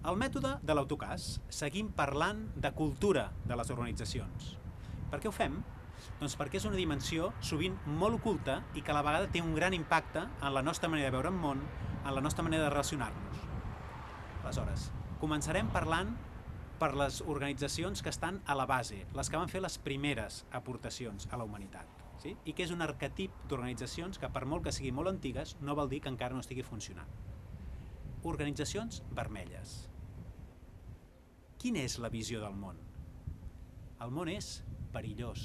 El mètode de l'autocàs. Seguim parlant de cultura de les organitzacions. Per què ho fem? Doncs perquè és una dimensió sovint molt oculta i que a la vegada té un gran impacte en la nostra manera de veure el món, en la nostra manera de relacionar-nos. Aleshores, començarem parlant per les organitzacions que estan a la base, les que van fer les primeres aportacions a la humanitat. Sí? I que és un arquetip d'organitzacions que, per molt que siguin molt antigues, no vol dir que encara no estigui funcionant. Organitzacions vermelles. Quina és la visió del món? El món és perillós,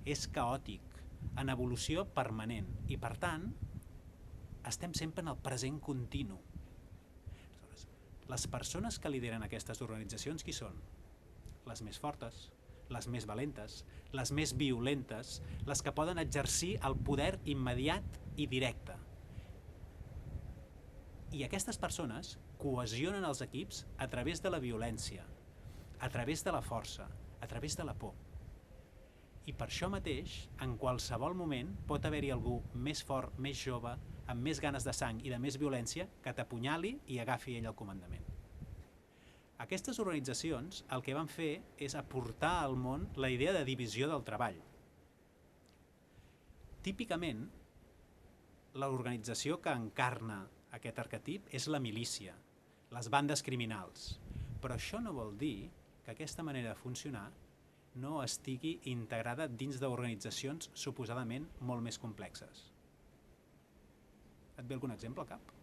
és caòtic, en evolució permanent i, per tant, estem sempre en el present continu. Les persones que lideren aquestes organitzacions, qui són? Les més fortes, les més valentes, les més violentes, les que poden exercir el poder immediat i directe. I aquestes persones cohesionen els equips a través de la violència, a través de la força, a través de la por. I per això mateix, en qualsevol moment, pot haver-hi algú més fort, més jove, amb més ganes de sang i de més violència, que t'apunyali i agafi ell el comandament. Aquestes organitzacions el que van fer és aportar al món la idea de divisió del treball. Típicament, l'organització que encarna aquest arquetip és la milícia, les bandes criminals. Però això no vol dir que aquesta manera de funcionar no estigui integrada dins d'organitzacions suposadament molt més complexes. Et ve algun exemple al cap?